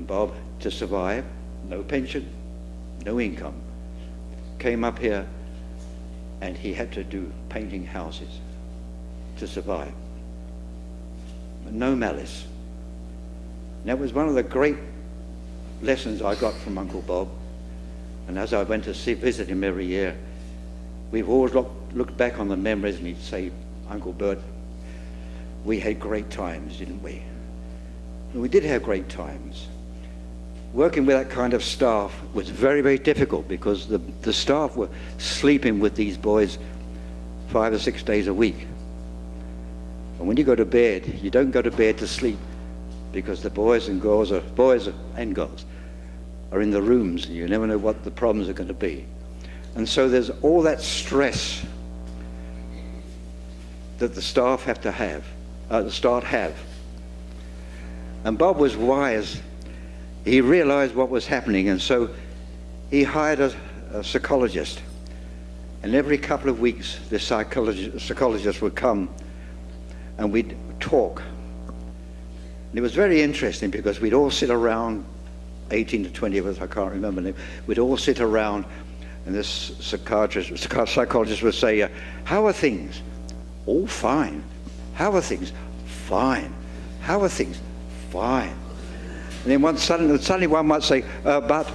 Bob, to survive, no pension, no income, came up here and he had to do painting houses to survive. No malice. And that was one of the great lessons I got from Uncle Bob. And as I went to visit him every year, we've always looked back on the memories, and he'd say, Uncle Bert, we had great times, didn't we? And we did have great times. Working with that kind of staff was very, very difficult because the staff were sleeping with these boys 5 or 6 days a week. And when you go to bed, you don't go to bed to sleep because the boys and girls are in the rooms, and you never know what the problems are going to be. And so there's all that stress that the staff have. And Bob was wise. He realized what was happening, and so he hired a psychologist. And every couple of weeks, this psychologist would come and we'd talk. And it was very interesting because we'd all sit around, 18 to 20 of us, I can't remember them. We'd all sit around, and this psychologist would say, how are things? All fine. How are things? Fine. How are things? Fine. And then suddenly one might say, but,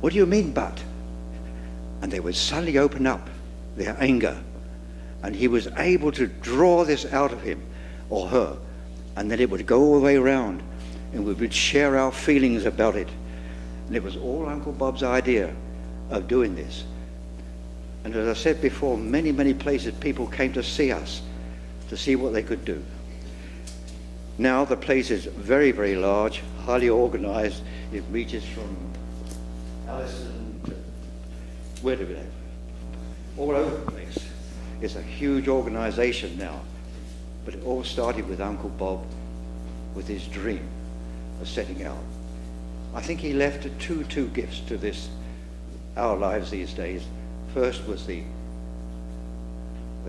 what do you mean, but? And they would suddenly open up their anger, and he was able to draw this out of him or her, and then it would go all the way around, and we would share our feelings about it. And it was all Uncle Bob's idea of doing this. And as I said before, many, many places people came to see us, to see what they could do. Now the place is very, very large, highly organized. It reaches from Allison to where do we have? All over the place. It's a huge organization now. But it all started with Uncle Bob, with his dream of setting out. I think he left two gifts to this, our lives these days. First was the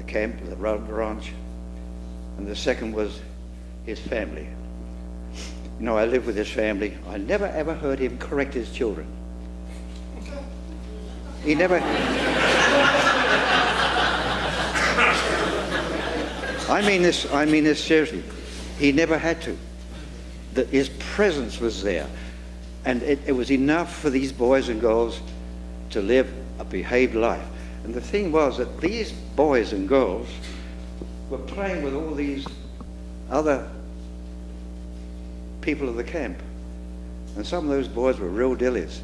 camp, the ranch, and the second was his family. You know, I lived with his family. I never ever heard him correct his children. He never. I mean this seriously. He never had to. That his presence was there, and it was enough for these boys and girls to live a behaved life. And the thing was that these boys and girls were playing with all these other people of the camp, and some of those boys were real dillies.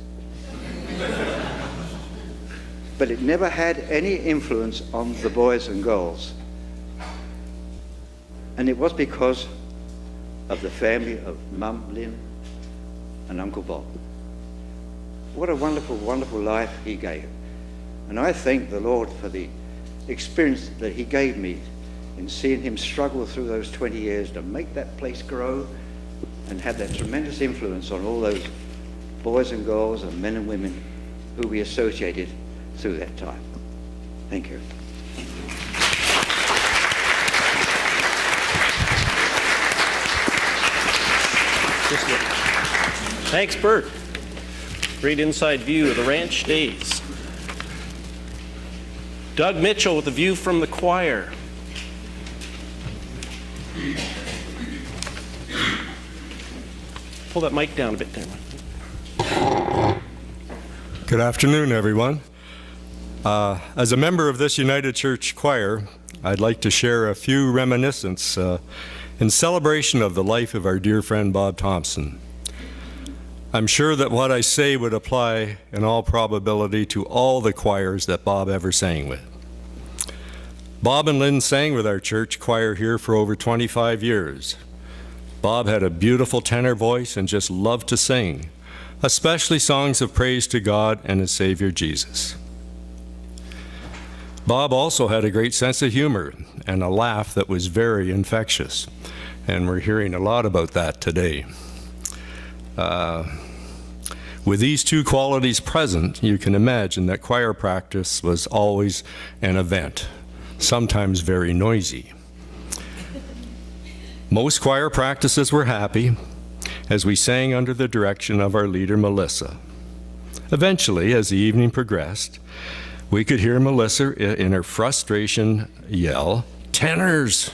But it never had any influence on the boys and girls, and it was because of the family of Mum, Lynn, and Uncle Bob. What a wonderful, wonderful life he gave. And I thank the Lord for the experience that he gave me in seeing him struggle through those 20 years to make that place grow and have that tremendous influence on all those boys and girls and men and women who we associated through that time. Thank you. Thanks, Bert. Great inside view of the ranch days. Doug Mitchell with a view from the choir. Pull that mic down a bit there. Good afternoon, everyone. As a member of this United Church choir, I'd like to share a few reminiscences in celebration of the life of our dear friend Bob Thompson. I'm sure that what I say would apply in all probability to all the choirs that Bob ever sang with. Bob and Lynn sang with our church choir here for over 25 years. Bob had a beautiful tenor voice and just loved to sing, especially songs of praise to God and His Savior Jesus. Bob also had a great sense of humor and a laugh that was very infectious, and we're hearing a lot about that today. With these two qualities present, you can imagine that choir practice was always an event, sometimes very noisy. Most choir practices were happy, as we sang under the direction of our leader, Melissa. Eventually, as the evening progressed, we could hear Melissa in her frustration yell, "Tenors!"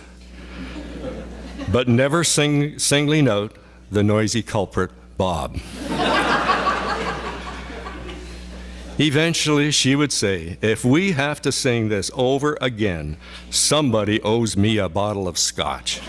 but never singling out the noisy culprit, Bob. Eventually, she would say, "If we have to sing this over again, somebody owes me a bottle of scotch."